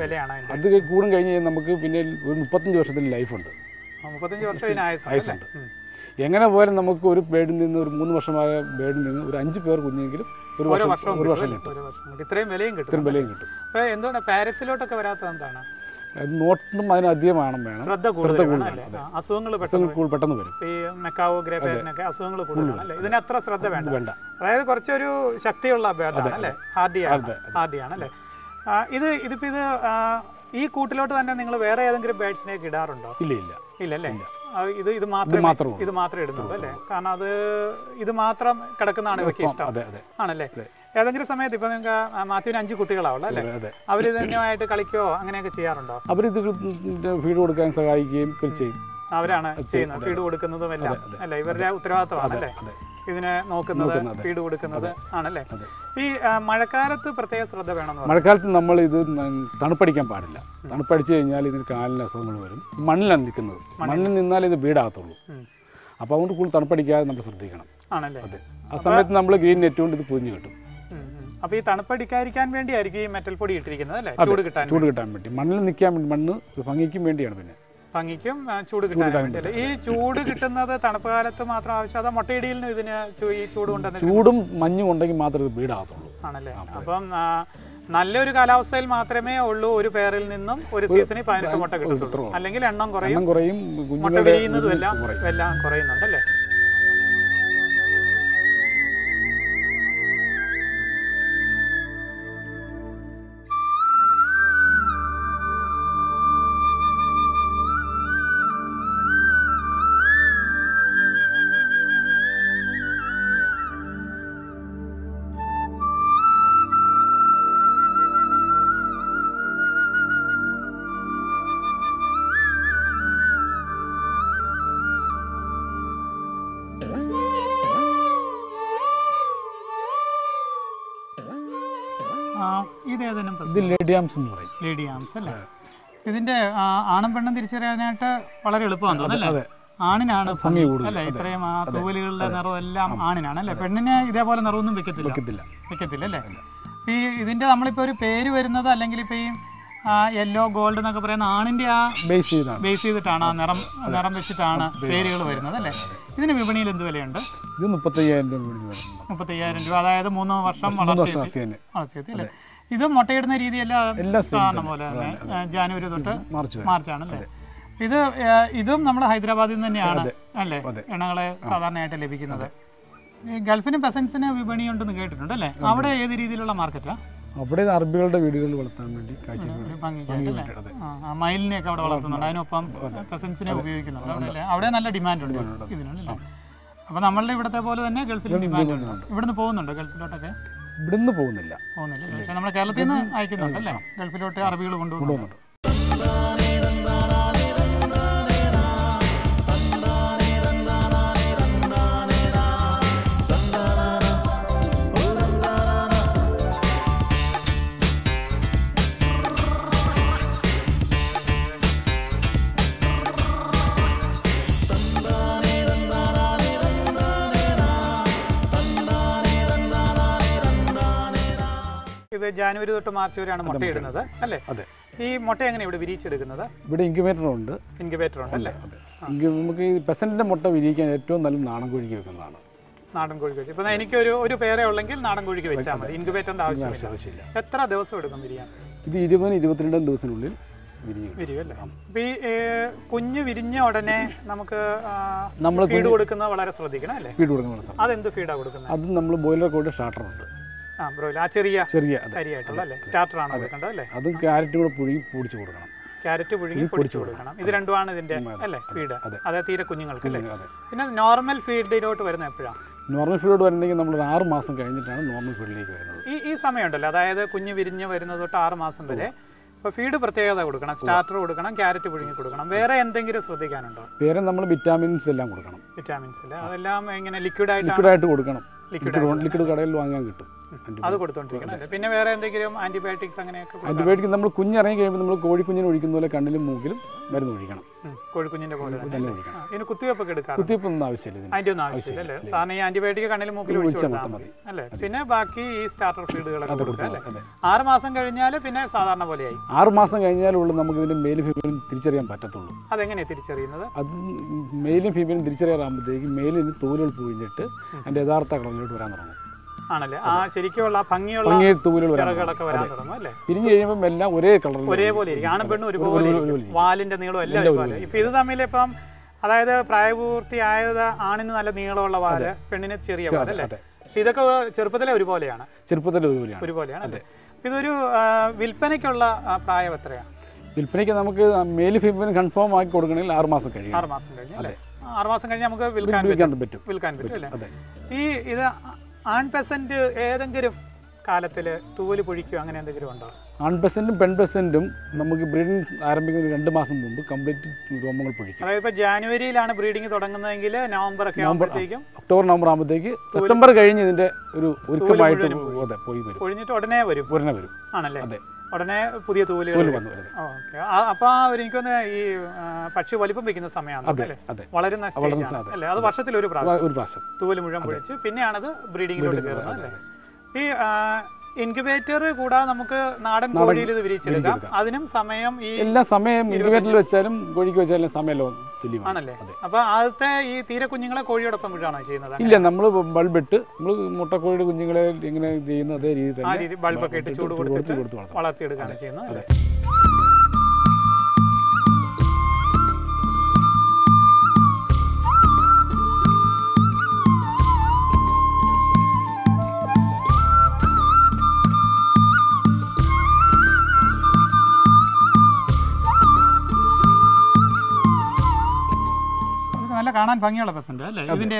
അത് കൂടും കഴിഞ്ഞ് നമുക്ക് പിന്നെ ഒരു 35 വർഷത്തിൽ ലൈഫുണ്ട്. 35 വർഷം ആയുസുണ്ട്. എങ്ങനെ പോയാലും നമുക്ക് ഒരു ബേഡിൽ നിന്ന്, ഒരു 3 വർഷമായ ബേഡിൽ നിന്ന് ഒരു 5 പേർ കുഞ്ഞെങ്കിലും ഒരു വർഷം കിട്ടും. ഇത്രയും വിലയും കിട്ടും. എന്തുകൊണ്ടാണ് പാരറ്റ്സിലോട്ടൊക്കെ വരാത്തത്? എന്താണ്? നോട്ടും അതിനധികം വേണം, ശ്രദ്ധ കൂടുതൽ. അസുഖങ്ങൾ പെട്ടെന്ന് വരും. ഈ മെക്കാവോ, ഗ്രേ പാരറ്റിനൊക്കെ അസുഖങ്ങൾ കൂടുതലാണ് അല്ലേ? ഇതിന് അത്ര ശ്രദ്ധ വേണ്ട. അതായത് കുറച്ചൊരു ശക്തിയുള്ള ബേർഡാണ് അല്ലേ? ഹാർഡിയാണ് അല്ലേ? ഇതിപ്പോ ഈ കൂട്ടിലോട്ട് തന്നെ നിങ്ങൾ വേറെ ഏതെങ്കിലും ബേർഡ്സിനെയൊക്കെ ഇടാറുണ്ടോ? ഇല്ലല്ലേ? ഇത് മാത്രമേ ഇടുന്നുള്ളൂ അല്ലേ? കാരണം ഇത് മാത്രം കിടക്കുന്നതാണ് ഇവയ്ക്ക് ഇഷ്ടം ആണല്ലേ? ഏതെങ്കിലും സമയത്ത് ഇപ്പൊ നിങ്ങൾക്ക് മാത്യുവിന് 5 കുട്ടികളാവുള്ളൂ അല്ലേ? അവർ ധന്യമായിട്ട് കളിക്കോ അങ്ങനെയൊക്കെ ചെയ്യാറുണ്ടോ? അവരിത് ഫീഡ് കൊടുക്കാൻ സഹായിക്കുകയും ചെയ്യും. അവരാണ് ചെയ്യുന്നത്, ഫീഡ് കൊടുക്കുന്നതും എല്ലാം അല്ലേ? ഇവരുടെ ഉത്തരവാദിത്തമാണ് അല്ലേ? ഇതിനെ നോക്കുന്നത്, ഫീഡ് കൊടുക്കുന്നത് ആണല്ലേ? ഈ മഴക്കാലത്ത് പ്രത്യേക ശ്രദ്ധ വേണം. മഴക്കാലത്ത് നമ്മൾ ഇത് തണുപ്പടിക്കാൻ പാടില്ല. തണുപ്പടിച്ചു കഴിഞ്ഞാൽ ഇതിന് കാലിന് അസുഖങ്ങൾ വരും. മണ്ണിലാണ് നിൽക്കുന്നത്. മണ്ണിൽ നിന്നാൽ ഇത് വീടാകത്തുള്ളൂ. അപ്പോൾ അതുകൊണ്ട് കൂടുതൽ തണുപ്പടിക്കാതെ നമ്മൾ ശ്രദ്ധിക്കണം ആണല്ലേ? അതെ. ആ സമയത്ത് നമ്മൾ ഗ്രീൻ നെറ്റ് കൊണ്ട് ഇത് പൊതിഞ്ഞ് കിട്ടും. അപ്പോൾ ഈ തണുപ്പടിക്കാതിരിക്കാൻ വേണ്ടിയായിരിക്കും ഈ മെറ്റൽ പൊടി ഇട്ടിരിക്കുന്നത് അല്ലേ? ചൂട് കിട്ടാൻ വേണ്ടി, മണ്ണിൽ നിൽക്കാൻ വേണ്ടി, മണ്ണ് ഭംഗിക്കും വേണ്ടിയാണ്. പിന്നെ ഭംഗിക്കും ചൂട് കിട്ടാൻ വേണ്ടി. ഈ ചൂട് കിട്ടുന്നത് തണുപ്പ് കാലത്ത് മാത്രം ആവശ്യം, അതോ മുട്ടയിടയിലും ഇതിന് ഈ ചൂട് കൊണ്ടുവന്ന് ചൂടും മഞ്ഞും ഉണ്ടെങ്കിൽ മാത്രമേ ഇത് വീടാകത്തുള്ളൂ ആണല്ലേ? അപ്പം നല്ലൊരു കാലാവസ്ഥയിൽ മാത്രമേ ഉള്ളൂ ഒരു പേരിൽ നിന്നും ഒരു സീസണിൽ 18 മുട്ട കിട്ടുള്ളൂ. അല്ലെങ്കിൽ എണ്ണം കുറയും, മുട്ട വിരിയുന്നതും എല്ലാം കുറയുന്നുണ്ടല്ലേ? ഇതേതെങ്കിലും ഇത് ലേഡി ആംസ് എന്ന് പറയും. ലേഡി ആംസ് അല്ലേ? ഇതിന്റെ ആണും പെണ്ണും തിരിച്ചറിയാനായിട്ട് വളരെ എളുപ്പമാണ് തോന്നുന്നല്ലേ? ആണിനാണ് ഭംഗി കൂടുതൽ അല്ലേ? ഇത്രയും ആ തൂവലുകളുടെ നിറം എല്ലാം ആണിനാണ് അല്ലേ? പെണ്ണിന് ഇതേപോലെ നിറമൊന്നും വെക്കത്തില്ല അല്ലേ? ഈ ഇതിന്റെ നമ്മളിപ്പോ ഒരു പേര് വരുന്നത് അല്ലെങ്കിൽ ഇപ്പൊ ഈ യെല്ലോ ഗോൾഡ് എന്നൊക്കെ പറയുന്ന ആണിന്റെ ആ ബേസ് ചെയ്തിട്ടാണ് ആ നിറം വെച്ചിട്ടാണ് പേരുകൾ വരുന്നത് അല്ലേ? ഇതിന് വിപണിയിൽ എന്ത് വിലയുണ്ട്? ഇത് 35,000 രൂപ. 35,000 രൂപ, അതായത് 3 വർഷം വളർച്ചയെത്തി അല്ലേ? ഇത് മുട്ടയിടുന്ന രീതിയെല്ലാം സാധാരണ പോലെ തന്നെ ജാനുവരി തൊട്ട് മാർച്ചാണല്ലേ? ഇതും നമ്മുടെ ഹൈദരാബാദിൽ നിന്ന് തന്നെയാണ് അല്ലേ എണ്ണകളെ സാധാരണയായിട്ട് ലഭിക്കുന്നത്. ഈ ഗൾഫിനും പെസൻസിന് വിപണിയുണ്ടെന്ന് കേട്ടിട്ടുണ്ട് അല്ലേ? അവിടെ ഏത് രീതിയിലുള്ള മാർക്കറ്റാ? അവിടെ അറബികളുടെ വീടുകളിൽ വളർത്താൻ വേണ്ടി മയിലിനെയൊക്കെ അവിടെ വളർത്തുന്നുണ്ട്, അതിനൊപ്പം പെസൻസിനെ ഉപയോഗിക്കുന്നുണ്ട്. അവിടെ നല്ല ഡിമാൻഡ് ഉണ്ട് ഇതിനല്ലേ? അപ്പൊ നമ്മളുടെ ഇവിടത്തെ പോലെ തന്നെ ഗൾഫിലും ഡിമാൻഡ് ഉണ്ട്. ഇവിടുന്ന് പോകുന്നുണ്ടോ ഗൾഫിലോട്ടൊക്കെ? ഇവിടുന്ന് പോകുന്നില്ല, പക്ഷെ നമ്മുടെ കേരളത്തിൽ നിന്ന് അയക്കുന്നുണ്ട് അല്ലേ? ഗൾഫിലോട്ട് അറബികൾ കൊണ്ടുപോകുന്നുണ്ട്. ഇത് ജാനുവരി തൊട്ട് മാർച്ച് വരെയാണ് മുട്ടയിടുന്നത് അല്ലേ? ഈ മുട്ട എങ്ങനെ ഇവിടെ വിരിയിച്ചെടുക്കുന്നത്? ഇവിടെ ഇൻക്യുബേറ്റർ ഉണ്ട് അല്ലേ? നമുക്ക് ഈ പെസന്റിന്റെ മുട്ട വിരിയിക്കാൻ ഏറ്റവും നല്ല നാടൻ കോഴിക്ക് വെക്കുന്നതാണ്. നാടൻ കോഴിക്ക് വെച്ച് ഇപ്പൊ എനിക്ക് ഒരു പേരെ ഉള്ളെങ്കിൽ നാടൻ കോഴിക്ക് വെച്ചാൽ മതി, ഇൻക്യുബേറ്ററിന്റെ ആവശ്യമില്ല. എത്ര ദിവസം എടുക്കും വിരിയാൻ? ഇത് 20-22 ദിവസത്തിനുള്ളിൽ വിരിയല്ലേ? അപ്പൊ ഈ കുഞ്ഞ് വിരിഞ്ഞ ഉടനെ നമുക്ക് ഫീഡ് കൊടുക്കുന്നത് വളരെ ശ്രദ്ധിക്കണം അല്ലേ? ഫീഡ് കൊടുക്കുന്നത് അതെന്ത് ഫീഡാ കൊടുക്കുന്നത്? അത് നമ്മൾ ബോയിലർ കോഴി സ്റ്റാർട്ടർ ഉണ്ട്, ചെറിയ അരിയായിട്ടുള്ള അല്ലേ? സ്റ്റാർട്ടർ ആണ് കൊടുക്കേണ്ടത് അല്ലേ? അത് ക്യാരറ്റ് കൂടെ പൊടിച്ചു കൊടുക്കണം. ക്യാരറ്റ് പുഴുങ്ങി പൊടിച്ചു കൊടുക്കണം. ഇത് രണ്ടുമാണ് ഇതിന്റെ അല്ലേ ഫീഡ്? അതെ, തീരെ കുഞ്ഞുങ്ങൾക്ക് അല്ലേ? പിന്നെ നോർമൽ ഫീഡിലോട്ട് വരുന്നത് എപ്പോഴാണ്? നോർമൽ ഫീഡിലോട്ട് വരുന്നെങ്കിൽ നമ്മൾ 6 മാസം കഴിഞ്ഞിട്ടാണ് നോർമൽ ഫീഡിലേക്ക് വരുന്നത്. ഈ സമയമുണ്ടല്ലോ, അതായത് കുഞ്ഞ് വിരിഞ്ഞ് വരുന്നത് തൊട്ട് 6 മാസം വരെ ഇപ്പോൾ ഫീഡ് പ്രത്യേകത കൊടുക്കണം, സ്റ്റാർട്ടർ കൊടുക്കണം, ക്യാരറ്റ് പുഴുങ്ങി കൊടുക്കണം. വേറെ എന്തെങ്കിലും ശ്രദ്ധിക്കാനുണ്ടോ? വേറെ നമ്മൾ വിറ്റാമിൻസ് എല്ലാം കൊടുക്കണം. വിറ്റാമിൻസ് അല്ലേ? അതെല്ലാം ഇങ്ങനെ ലിക്വിഡായിട്ട് കൊടുക്കണം. ലിക്വിഡ് കടയിൽ വാങ്ങാൻ കിട്ടും, അത് കൊടുത്തോണ്ടിരിക്കണം. പിന്നെ വേറെ എന്തെങ്കിലും ആന്റിബയോട്ടിക്സ് അങ്ങനെയൊക്കെ? ആന്റിബയോട്ടിക് നമ്മൾ കുഞ്ഞിറങ്ങി കഴിയുമ്പോൾ നമ്മൾ കോഴിക്കുഞ്ഞിന് ഒഴിക്കുന്ന പോലെ കണ്ണിലും മൂക്കിലും മരുന്ന് ഒഴിക്കണം. കോഴിക്കുഞ്ഞിന്റെ പോലെ ഇതിന് കുത്തിവെപ്പൊക്കെ എടുക്കാം? കുത്തിവെപ്പൊന്നും ആവശ്യമില്ല, അതിന്റെ ഒന്നും ആവശ്യമില്ല അല്ലേ? സാറിന് ഈ ആന്റിബയോട്ടിക് കണ്ണിലും മൂക്കിലും ഒഴിച്ചാൽ മതി അല്ലേ? പിന്നെ ബാക്കി ഈ സ്റ്റാർട്ടർ ഫീഡുകളൊക്കെ കൊടുക്കാം അല്ലേ? 6 മാസം കഴിഞ്ഞാൽ പിന്നെ സാധാരണ പോലെയായി. 6 മാസം കഴിഞ്ഞാലുള്ള നമുക്ക് ഇതിന്റെ മെയിലും ഫീമെയിലും തിരിച്ചറിയാൻ പറ്റത്തുള്ളൂ. അതെങ്ങനെയാണ് തിരിച്ചറിയുന്നത്? അത് മെയിലും ഫീമെയിലും തിരിച്ചറിയാറാകുമ്പോഴത്തേക്ക് മെയിലിന് തോലുകൾ പൊഴിഞ്ഞിട്ട് അതിന്റെ യഥാർത്ഥ കളറിലോട്ട് വരാൻ തുടങ്ങും ആണല്ലേ? ആ ശരിക്കുള്ള ഭംഗിയുള്ള ചിറകുകളൊക്കെ വരാൻ തുടങ്ങും അല്ലേ? തിരിഞ്ഞു കഴിയുമ്പോൾ എല്ലാം ഒരേ കളർ ഒരേപോലെ ഇരിക്കും, ആണും പെണ്ണും ഒരുപോലെ, വാലിന്റെ നീളം എല്ലാം ഒരുപോലെ. ഇപ്പൊ ഇത് തമ്മിൽ ഇപ്പം അതായത് പ്രായപൂർത്തിയായത് ആണിന് നല്ല നീളമുള്ള വാല്, പെണ്ണിന് ചെറിയ വാല് അല്ലേ? പക്ഷെ ഇതൊക്കെ ചെറുപ്പത്തിലെ ഒരുപോലെയാണ് അല്ലേ? ഇതൊരു വിൽപ്പനയ്ക്കുള്ള പ്രായം എത്രയാണ്? വിൽപ്പനയ്ക്ക് നമുക്ക് മെയിൽ ഫീമെയിൽ കൺഫേം ആക്കി കൊടുക്കണമെങ്കിൽ 6 മാസം കഴിയും. 6 മാസം കഴിഞ്ഞ് അല്ലേ? 6 മാസം കഴിഞ്ഞ് നമുക്ക് വിൽക്കാൻ പറ്റും അല്ലേ? ഇത് ആൺ പെസന്റ് ഏതെങ്കിലും കാലത്തില് തൂവല് പൊഴിക്കുക അങ്ങനെ എന്തെങ്കിലും ഉണ്ടോ? ആൺ പെസന്റും പെൺ പെസന്റും നമുക്ക് ബ്രീഡിംഗ് ആരംഭിക്കുന്ന 2 മാസം മുമ്പ് കംപ്ലീറ്റ് രോമങ്ങൾ പൊഴിക്കും. അതായത് ഇപ്പൊ ജാനുവരിയിലാണ് ബ്രീഡിംഗ് തുടങ്ങുന്നതെങ്കിൽ ഒക്ടോബർ നവംബർ ആകുമ്പോഴത്തേക്ക് സെപ്റ്റംബർ കഴിഞ്ഞ് ഇതിന്റെ ഒരു ഒരുക്കമായിട്ട് പൊഴിഞ്ഞിട്ട് ഉടനെ വരും ആണല്ലേ? ഉടനെ പുതിയ തൂവലുകൾ വന്നു. അപ്പൊ എനിക്കൊന്ന് ഈ പക്ഷി വലിപ്പം വെക്കുന്ന സമയമാണ് വളരുന്ന അല്ലേ? അത് വർഷത്തിൽ ഒരു പ്രാവശ്യം തൂവല് മുഴുവൻ പൊഴിച്ച് പിന്നെയാണത് ബ്രീഡിങ്ങിലോട്ട് കയറുന്നത് അല്ലേ? ഈ ഇൻക്യുബേറ്റർ കൂടാതെ നമുക്ക് നാടൻ കോഴിയിൽ ഇത് വിരിച്ചെടുക്കാം. അതിനും സമയം എല്ലാ സമയം ഇൻക്യുബേറ്ററിൽ വെച്ചാലും കോഴിക്ക് വെച്ചാലും സമയമല്ലോ ആണല്ലേ? അപ്പൊ ആദ്യത്തെ ഈ തീരെ കുഞ്ഞുങ്ങളെ കോഴിയോടൊപ്പം വിടാണോ ചെയ്യുന്നത്? ഇല്ല, നമ്മൾ ബൾബിട്ട് നമ്മൾ മുട്ടക്കോഴിയുടെ കുഞ്ഞുങ്ങളെ എങ്ങനെ ചെയ്യുന്നു അതേ രീതി ബൾബൊക്കെ ഇട്ട് ചൂട് കൊടുത്ത് വളർത്തിയെടുക്കുകയാണ് ചെയ്യുന്നത് അല്ലേ? നല്ല കാണാൻ ഭംഗിയുള്ള പെസന്റ് അല്ലേ? ഇതിന്റെ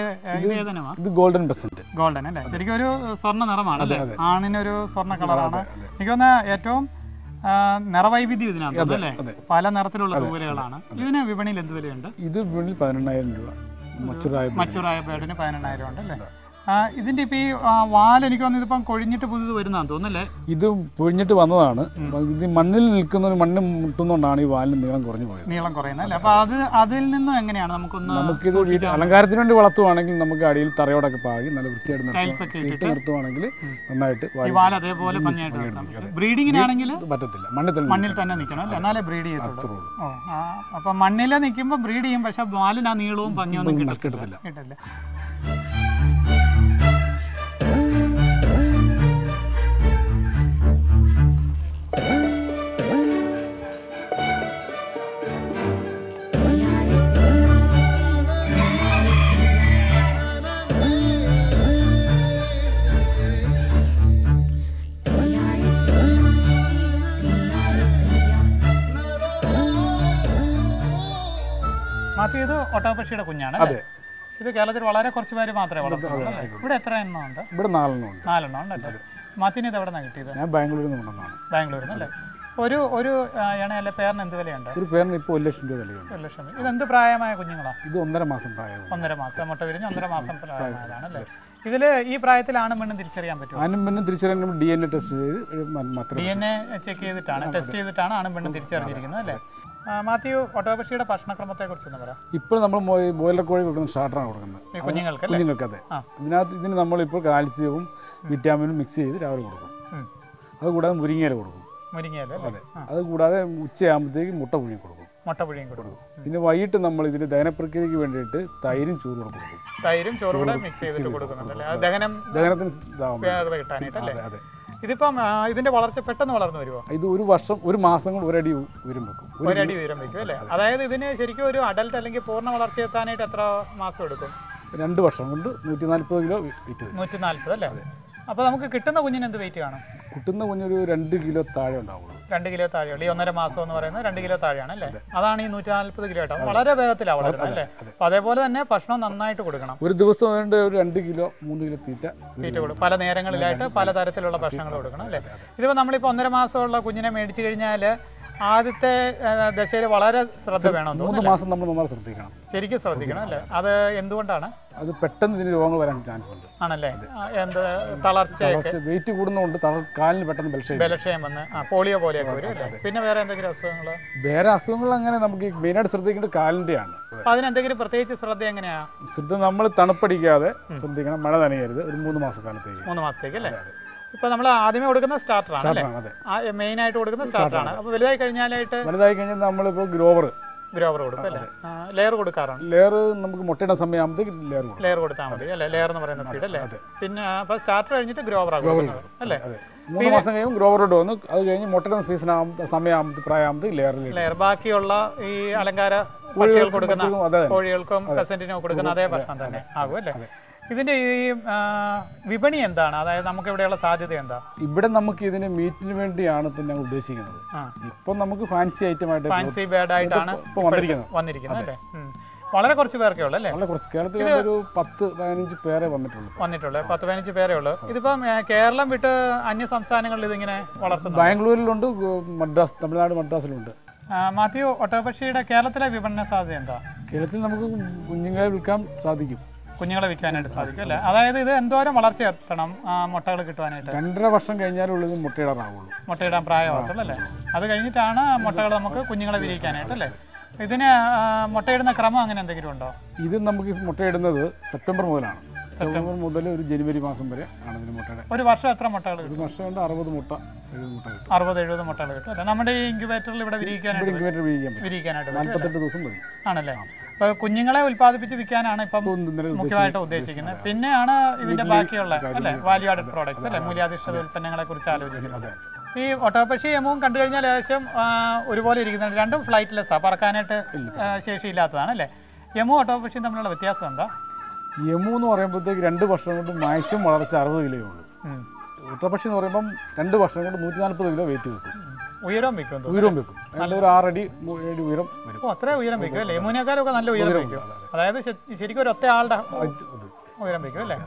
ഇത് ഗോൾഡൻ പെസന്റ്. ഗോൾഡൻ അല്ലേ? ശരിക്കും ഒരു സ്വർണ്ണ നിറമാണ് അല്ലേ? ആണിനൊരു സ്വർണ്ണ കളറാണ്. എനിക്ക് തോന്നുന്നത് ഏറ്റവും നിറവൈവിധ്യം ഇതിനകത്ത് അല്ലേ? പല നിറത്തിലുള്ള തൂവലുകളാണ്. ഇതിന് വിപണിയിൽ എന്ത് വിലയുണ്ട്? ഇത് വിപണിയിൽ 18,000 രൂപ. മച്ചുറായ ബേർഡിന് 18,000 ഉണ്ട് അല്ലേ? ഇതിന്റെ ഇപ്പൊ ഈ വാൽ എനിക്ക് തോന്നുന്നു ഇതിപ്പം കൊഴിഞ്ഞിട്ട് പുതിയത് വരുന്നതാന്ന് തോന്നുന്നല്ലേ? ഇത് പൊഴിഞ്ഞിട്ട് വന്നതാണ്. ഇത് മണ്ണിൽ നിൽക്കുന്ന മണ്ണ് മുട്ടുന്നതുകൊണ്ടാണ് ഈ വാലിന് നീളം കുറഞ്ഞു പോയത്. നീളം കുറയുന്നത് അല്ലേ? അപ്പൊ അതിൽ നിന്നും എങ്ങനെയാണ് നമുക്കിത് വീട്ടിൽ അലങ്കാരത്തിന് വേണ്ടി വളർത്തുവാണെങ്കിൽ നമുക്ക് അടിയിൽ തറയോടൊക്കെ പാകി നല്ല വൃത്തിയായിട്ട് നിർത്തുവാണെങ്കിൽ നന്നായിട്ട് വാൽ അതേപോലെ ഭംഗിയായിട്ട്. ബ്രീഡിങ്ങിനാണെങ്കിൽ പറ്റത്തില്ല, മണ്ണിൽ തന്നെ നിൽക്കണം അല്ലേ? എന്നാലേ ബ്രീഡ് ചെയ്യത്തുള്ളൂ. അപ്പൊ മണ്ണിൽ നിൽക്കുമ്പോൾ ബ്രീഡ് ചെയ്യും, പക്ഷെ വാലിന് ആ നീളവും ഭംഗിയൊന്നും കിട്ടത്തില്ല. ഇത് ഒട്ടകപ്പക്ഷിയുടെ കുഞ്ഞാണ്. ഇത് കേരളത്തിൽ വളരെ കുറച്ച് പേര് മാത്രമേ വളർത്തുള്ളൂ. ഇവിടെ എത്ര എണ്ണം ഉണ്ട്? ഇവിടെ 4 ഉണ്ട് അല്ലേ? മാത്തിന് ഇത് എവിടെ നിന്നാണ് കിട്ടിയത്? ഞാൻ ബാംഗ്ലൂരിൽ നിന്ന്. ബാംഗ്ലൂരിൽ നിന്ന് അല്ലേ? ഒരു ഇണയല്ലേ പേരിന് എന്ത് വിലയുണ്ട്? ഒരു പേരിന് ഇപ്പോൾ 1 ലക്ഷം രൂപ വിലയുണ്ട്. 1 ലക്ഷം. ഇത് എന്ത് പ്രായമായ കുഞ്ഞുങ്ങളാണ്? ഇത് 1.5 മാസം പ്രായം. 1.5 മാസം മുട്ട വിരിഞ്ഞ് 1.5 മാസം പ്രായമായതാണ് അല്ലേ? ഇതിൽ ഈ പ്രായത്തിൽ ആണും പെണ്ണും തിരിച്ചറിയാൻ പറ്റും? ആണും പെണ്ണും തിരിച്ചറിയാൻ DNA ടെസ്റ്റ് ചെയ്ത് DNA ചെക്ക് ചെയ്തിട്ടാണ്, ടെസ്റ്റ് ചെയ്തിട്ടാണ് ആണും പെണ്ണും തിരിച്ചറിഞ്ഞിരിക്കുന്നത് അല്ലേ? മാത്യു, ഒട്ടകപ്പക്ഷിയുടെ ഭക്ഷണക്രമത്തെ കുറിച്ച് പറയാം. ഇപ്പോൾ നമ്മൾ ബോയിലർ കോഴി കൊടുക്കുന്ന സ്റ്റാർട്ടറാണ് കൊടുക്കുന്നത് കുഞ്ഞുങ്ങൾക്ക്. അതെ. ഇതിന് നമ്മളിപ്പോൾ കാൽസ്യവും വിറ്റാമിനും മിക്സ് ചെയ്ത് രാവിലെ കൊടുക്കും. അതുകൂടാതെ മുരിങ്ങയില കൊടുക്കും. അതെ. അതുകൂടാതെ ഉച്ചയാകുമ്പോഴത്തേക്ക് മുട്ട പുഴുങ്ങി കൊടുക്കും. പിന്നെ വൈകിട്ട് നമ്മൾ ഇതിന് ദഹനപ്രക്രിയക്ക് വേണ്ടിയിട്ട് തൈരും ചോറും കൊടുക്കും. തൈരും ചോറും മിക്സ് ചെയ്തിട്ട് കൊടുക്കുന്നുണ്ടല്ലേ? ദഹനത്തിന് കിട്ടാനായിട്ടല്ലേ? ഇതിപ്പം ഇതിന്റെ വളർച്ച പെട്ടെന്ന് വളർന്നു വരുമോ? ഇത് ഒരു വർഷം 1 മാസം കൊണ്ട് 1 അടി ഉയരം വെക്കും. 1 അടി ഉയരം വെക്കും അല്ലേ? അതായത് ഇതിന് ശരിക്കും ഒരു അഡൽട്ട് അല്ലെങ്കിൽ പൂർണ്ണ വളർച്ച എത്താനായിട്ട് എത്ര മാസം എടുക്കും? 2 വർഷം കൊണ്ട് 140 കിലോ വെയിറ്റ് വരും. 140 അല്ലേ? അപ്പോൾ നമുക്ക് കിട്ടുന്ന കുഞ്ഞിന് എന്ത് വെയിറ്റ് കാണും? കിട്ടുന്ന കുഞ്ഞൊരു 2 കിലോ താഴെ ഉണ്ടാവുള്ളൂ. 2 കിലോ താഴെയുള്ളൂ. ഈ 1.5 മാസം എന്ന് പറയുന്നത് 2 കിലോ താഴെയാണ് അല്ലേ? അതാണ് ഈ 140 കിലോ ആയിട്ട് വളരെ വേഗത്തിലാണ് വളരുന്നത് അല്ലേ? അപ്പോൾ അതേപോലെ തന്നെ ഭക്ഷണം നന്നായിട്ട് കൊടുക്കണം. ഒരു ദിവസം വേണ്ട ഒരു 2 കിലോ 3 കിലോ തീറ്റ കൊടുക്കും. പല നേരങ്ങളിലായിട്ട് പല തരത്തിലുള്ള ഭക്ഷണങ്ങൾ കൊടുക്കണം അല്ലേ? ഇതിപ്പോൾ നമ്മളിപ്പോൾ 1.5 മാസമുള്ള കുഞ്ഞിനെ മേടിച്ചു കഴിഞ്ഞാൽ ആദ്യത്തെ ദശയിൽ വളരെ ശ്രദ്ധ വേണം. 3 മാസം നമ്മൾ നന്നായി ശ്രദ്ധിക്കണം, ശരിക്കും ശ്രദ്ധിക്കണം അല്ലേ? അത് എന്തുകൊണ്ടാണ്? അത് പെട്ടെന്ന് ഇതിന് രോഗങ്ങൾ വരാൻ ചാൻസ് ഉണ്ട്. ആണല്ലേ? എന്ത് തളർച്ച, വെയിറ്റ് കൂടുന്നതുകൊണ്ട് കാലിന് പെട്ടെന്ന് ബലക്ഷയം വന്ന് പോളിയോ പോലെയൊക്കെ വരും അല്ലേ? പിന്നെ വേറെ എന്തെങ്കിലും അസുഖങ്ങൾ? വേറെ അസുഖങ്ങൾ അങ്ങനെ നമുക്ക് മെയിനായിട്ട് ശ്രദ്ധിക്കേണ്ടത് കാലിൻ്റെയാണ്. അതിനെന്തെങ്കിലും പ്രത്യേകിച്ച് ശ്രദ്ധ എങ്ങനെയാ? ശ്രദ്ധ നമ്മൾ തണുപ്പടിക്കാതെ ശ്രദ്ധിക്കണം, മഴ നനയരുത്. ഒരു 3 മാസക്കാലത്തേക്ക്. 3 മാസത്തേക്ക് അല്ലേ? ഇപ്പൊ നമ്മൾ ആദ്യമേ കൊടുക്കുന്ന സ്റ്റാർട്ടറാണ് അല്ലേ? മെയിൻ ആയിട്ട് കൊടുക്കുന്ന സ്റ്റാർട്ടറാണ്. അപ്പോൾ വലുതായി കഴിഞ്ഞാൽ നമ്മളിപ്പോൾ ഗ്രോവർ കൊടുക്കും അല്ലേ? ലെയർ കൊടുക്കാറുണ്ട്. ലെയർ നമുക്ക് മുട്ടയുടെ സമയമാകുമ്പോഴത്തേക്ക് ലെയർ കൊടുത്താൽ മതി അല്ലേ? ലെയർ എന്ന് പറയുന്ന ഫീഡ് അല്ലേ? പിന്നെ അപ്പോൾ സ്റ്റാർട്ടർ കഴിഞ്ഞിട്ട് ഗ്രോവർ ആകുന്നത് അല്ലേ? 3 മാസം കഴിയുമ്പോൾ ഗ്രോവറോട് വന്നു. അത് കഴിഞ്ഞ് മുട്ടയുടെ സീസൺ സമയമാകുമ്പോൾ ലെയർ ബാക്കിയുള്ള ഈ അലങ്കാര പക്ഷികൾ കൊടുക്കുന്ന കോഴികൾക്കും പെസന്റിനും കൊടുക്കുന്ന അതേ ഭക്ഷണം തന്നെ ആകും അല്ലേ? ഇതിന്റെ ഈ വിപണി എന്താണ്? അതായത് നമുക്ക് ഇവിടെയുള്ള സാധ്യത എന്താ? ഇവിടെ നമുക്ക് ഇതിന് മീറ്റിന് വേണ്ടിയാണ് ഞങ്ങൾ ഉദ്ദേശിക്കുന്നത്. ഇപ്പൊ നമുക്ക് ഫാൻസി ഐറ്റമായിട്ട് ഫാൻസി ബേർഡ് ആയിട്ടാണ് വന്നിരിക്കുന്നത് അല്ലേ? വളരെ കുറച്ച് പേർക്കേ ഉള്ളൂ അല്ലേ? വളരെ കുറച്ച്. കേരളത്തിൽ ഒരു 10-15 പേരെ വന്നിട്ടുള്ളൂ. 10-15 പേരേ ഉള്ളൂ. ഇതിപ്പം കേരളം വിട്ട് അന്യ സംസ്ഥാനങ്ങളിൽ ഇതിങ്ങനെ വളർത്തുന്നു. ബാംഗ്ലൂരിലുണ്ട്, തമിഴ്നാട് മദ്രാസിലുണ്ട്. മാത്യു, ഒട്ടകപ്പക്ഷിയുടെ കേരളത്തിലെ വിപണന സാധ്യത എന്താ? കേരളത്തിൽ നമുക്ക് കുഞ്ഞുങ്ങളെ വിൽക്കാൻ സാധിക്കും. കുഞ്ഞുങ്ങളെ വിൽക്കാനായിട്ട് സാധിക്കും അല്ലേ? അതായത് ഇത് എന്തോരം വളർച്ച എത്തണം മുട്ടകൾ കിട്ടുവാനായിട്ട്? 2.5 വർഷം കഴിഞ്ഞാലുള്ളത് മുട്ടയിടാറാവുള്ളൂ. മുട്ടയിടാൻ പ്രായമാകത്തുള്ളൂ അല്ലേ? അത് കഴിഞ്ഞിട്ടാണ് മുട്ടകൾ നമുക്ക് കുഞ്ഞുങ്ങളെ വിരിയിക്കാനായിട്ട് അല്ലേ? ഇതിന് മുട്ടയിടുന്ന ക്രമം അങ്ങനെ എന്തെങ്കിലും ഉണ്ടോ? ഇത് നമുക്ക് മുട്ടയിടുന്നത് സെപ്റ്റംബർ മുതലാണ്. സെപ്റ്റംബർ മുതൽ ഒരു ജനുവരി മാസം വരെ ആണ് ഇതിന് മുട്ടയുടെ. ഒരു വർഷം എത്ര മുട്ടകൾ? ഒരു വർഷം കൊണ്ട് 60 മുട്ട 70 മുട്ട കിട്ടും. 60-70 മുട്ടകൾ കിട്ടും അല്ലേ? നമ്മുടെ ഈ ഇൻക്യുബേറ്ററിൽ ഇവിടെ വിരിയിക്കാനായിട്ട് 48 ദിവസം മതി ആണല്ലേ? അപ്പോൾ കുഞ്ഞുങ്ങളെ ഉൽപ്പാദിപ്പിച്ച് വിൽക്കാനാണ് ഇപ്പം മുഖ്യമായിട്ട് ഉദ്ദേശിക്കുന്നത്. പിന്നെയാണ് ഇതിന്റെ ബാക്കിയുള്ള അല്ലേ വാല്യൂ ആഡഡ് പ്രോഡക്ട്സ് അല്ലേ, മൂല്യാധിഷ്ഠിത ഉൽപ്പന്നങ്ങളെ കുറിച്ച് ആലോചിക്കുന്നത്. ഈ ഒട്ടകപ്പക്ഷി എമുവും കണ്ടു കഴിഞ്ഞാൽ ഏകദേശം ഒരുപോലെ ഇരിക്കുന്നുണ്ട്. രണ്ടും ഫ്ലൈറ്റ്ലെസ്സാണ്, പറക്കാനായിട്ട് ശേഷിയില്ലാത്തതാണ് അല്ലേ? എമു ഒട്ടകപ്പക്ഷിയും തമ്മിലുള്ള വ്യത്യാസം എന്താ? എമു എന്ന് പറയുമ്പോഴത്തേക്ക് 2 വർഷം കൊണ്ട് മാക്സിമം വളർച്ച 60 കിലോയേ ഉള്ളൂ. ഒട്ടകപ്പക്ഷി എന്ന് പറയുമ്പം 2 വർഷം കൊണ്ട് 140 കിലോ വെയിറ്റ് വെക്കും. ഉയരം വെക്കും. നല്ല ഒരു 6 അടി 7 ഉയരം വരും. അത്ര ഉയരം വെക്കും അല്ലേ? യമുനേക്കാരൊക്കെ നല്ല ഉയരം വെക്കും. അതായത് ശരിക്കും ഒരു ഒറ്റ ആളുടെ ഉയരം വെക്കും അല്ലേ?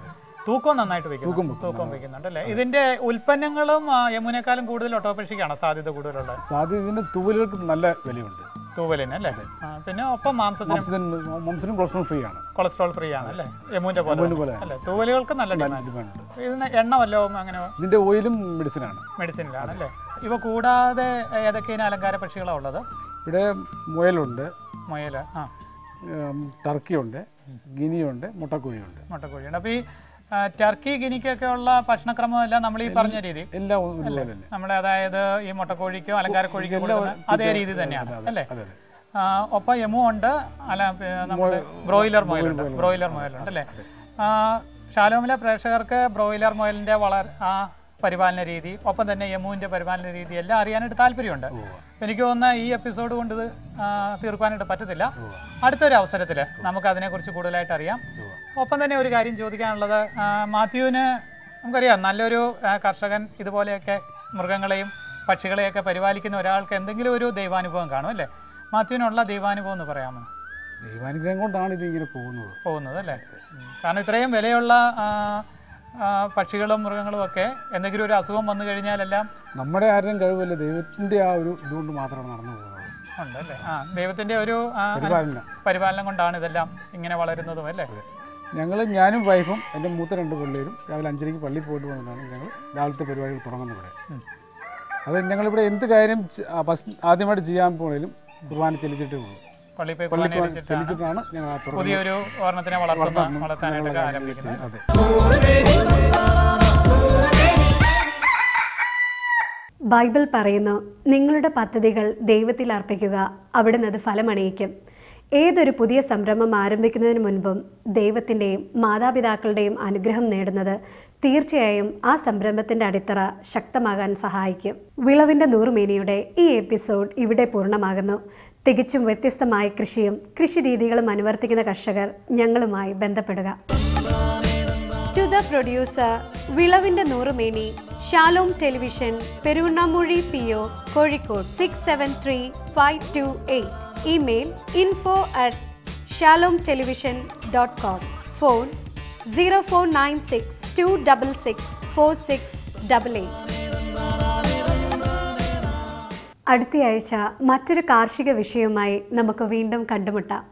തൂക്കം നന്നായിട്ട് വെക്കും. തൂക്കം വെക്കുന്നുണ്ട് അല്ലേ? ഇതിന്റെ ഉൽപ്പന്നങ്ങളും യമുനേക്കാളും കൂടുതൽ ഒട്ടകപ്പക്ഷിക്കാണ് സാധ്യത കൂടുതലുള്ളത്. ഇതിന്റെ തൂവലുകൾക്ക് നല്ല വിലയുണ്ട്. തൂവലിന് അല്ലേ? പിന്നെ ഒപ്പം മാംസത്തിനും കൊളസ്ട്രോൾ ഫ്രീ ആണ്. കൊളസ്ട്രോൾ ഫ്രീ ആണ് അല്ലേ? എമുവിന്റെ പോലെ അല്ലേ? തൂവലുകൾക്ക് നല്ല ഡിമാൻഡ്. ഇതിന് എണ്ണ വല്ലതും അങ്ങനെ? ഇതിന്റെ ഓയിലും മെഡിസിനാണ്. മെഡിസിനിലാണ് അല്ലേ? ഇവ കൂടാതെ ഏതൊക്കെയാണ് അലങ്കാര പക്ഷികളാണ് ഉള്ളത്? ഇവിടെ മുയലുണ്ട്, മുയൽ, ടർക്കിയുണ്ട്, ഗിനിയുണ്ട്, മുട്ടക്കോഴിയുണ്ട്. അപ്പോൾ ഈ ടർക്കി ഗിനിക്കൊക്കെ ഉള്ള ഭക്ഷണക്രമം എല്ലാം നമ്മൾ ഈ പറഞ്ഞ രീതി എല്ലാം ഒരുപോലെ തന്നെ. നമ്മുടെ അതായത് ഈ മുട്ടക്കോഴിക്കോ അലങ്കാര കോഴിക്കോ അതേ രീതി തന്നെയാണ് അല്ലേ? ഒപ്പം എമു ഉണ്ട്, നമ്മുടെ ബ്രോയിലർ മുയലുണ്ട് അല്ലേ? ഷാലോമിലെ പ്രേക്ഷകർക്ക് ബ്രോയിലർ മുയലിൻ്റെ പരിപാലന രീതി, ഒപ്പം തന്നെ എമുവിൻ്റെ പരിപാലന രീതി എല്ലാം അറിയാനായിട്ട് താല്പര്യമുണ്ട്. എനിക്ക് തോന്നുന്ന ഈ എപ്പിസോഡ് കൊണ്ട് ഇത് തീർക്കാനായിട്ട് പറ്റത്തില്ല. അടുത്തൊരു അവസരത്തിൽ നമുക്ക് അതിനെക്കുറിച്ച് കൂടുതലായിട്ട് അറിയാം. ഒപ്പം തന്നെ ഒരു കാര്യം ചോദിക്കാനുള്ളത്, മാത്യുവിന് നമുക്കറിയാം നല്ലൊരു കർഷകൻ ഇതുപോലെയൊക്കെ മൃഗങ്ങളെയും പക്ഷികളെയൊക്കെ പരിപാലിക്കുന്ന ഒരാൾക്ക് എന്തെങ്കിലും ഒരു ദൈവാനുഭവം കാണും അല്ലേ? മാത്യുവിനുള്ള ദൈവാനുഭവം എന്ന് പറയാമോ? ദൈവാനുഗ്രഹം കൊണ്ടാണ് ഇതിങ്ങനെ പോകുന്നത് അല്ലേ? കാരണം ഇത്രയും വിലയുള്ള പക്ഷികളും മൃഗങ്ങളും ഒക്കെ എന്തെങ്കിലും ഒരു അസുഖം വന്നു കഴിഞ്ഞാലെല്ലാം നമ്മുടെ ആരുടെയും കഴിവല്ല, ദൈവത്തിൻ്റെ ആ ഒരു ഇതുകൊണ്ട് മാത്രമാണ് നടന്നു പോകുന്നത്. ഉണ്ടല്ലേ? ദൈവത്തിൻ്റെ ഒരു പരിപാലനം കൊണ്ടാണ് ഇതെല്ലാം ഇങ്ങനെ വളരുന്നതും അല്ലേ? ഞാനും വൈഫും എൻ്റെ മൂത്ത 2 പിള്ളേരും രാവിലെ 5:30 പള്ളിയിൽ പോയിട്ട് വന്നിട്ടാണ് ഞങ്ങൾ രാവിലത്തെ പരിപാടികൾ തുടങ്ങുന്നത് ഇവിടെ. അത് ഞങ്ങളിവിടെ എന്ത് കാര്യം ആദ്യമായിട്ട് ചെയ്യാൻ പോണേലും കുർബാന ചെല്ലിച്ചിട്ടേ ഉള്ളൂ. ചെല്ലിച്ചിട്ടാണ് ഞങ്ങൾ പുതിയൊരു ഓർമ്മത്തിനെ വളർത്താനായിട്ട് ആരംഭിക്കുന്നത്. അതെ. ബൈബിൾ പറയുന്നു, നിങ്ങളുടെ പദ്ധതികൾ ദൈവത്തിൽ അർപ്പിക്കുക, അവിടുന്ന് അത് ഫലമണിയിക്കും. ഏതൊരു പുതിയ സംരംഭം ആരംഭിക്കുന്നതിന് മുൻപും ദൈവത്തിൻ്റെയും മാതാപിതാക്കളുടെയും അനുഗ്രഹം നേടുന്നത് തീർച്ചയായും ആ സംരംഭത്തിൻ്റെ അടിത്തറ ശക്തമാകാൻ സഹായിക്കും. വിളവിൻ്റെ 100 മേനിയുടെ ഈ എപ്പിസോഡ് ഇവിടെ പൂർണ്ണമാകുന്നു. തികച്ചും വ്യത്യസ്തമായ കൃഷിയും കൃഷിരീതികളും അനുവർത്തിക്കുന്ന കർഷകർ ഞങ്ങളുമായി ബന്ധപ്പെടുക. To the producer, വിളവിൻ്റെ 100 Meni, Shalom television, Peruvannamuzhi PO, Kozhikode 673528. Email info@shalomtelevision.com. Phone 0496 266 4688. അടുത്തയാഴ്ച മറ്റൊരു കാർഷിക വിഷയവുമായി നമുക്ക് വീണ്ടും കണ്ടുമുട്ടാം.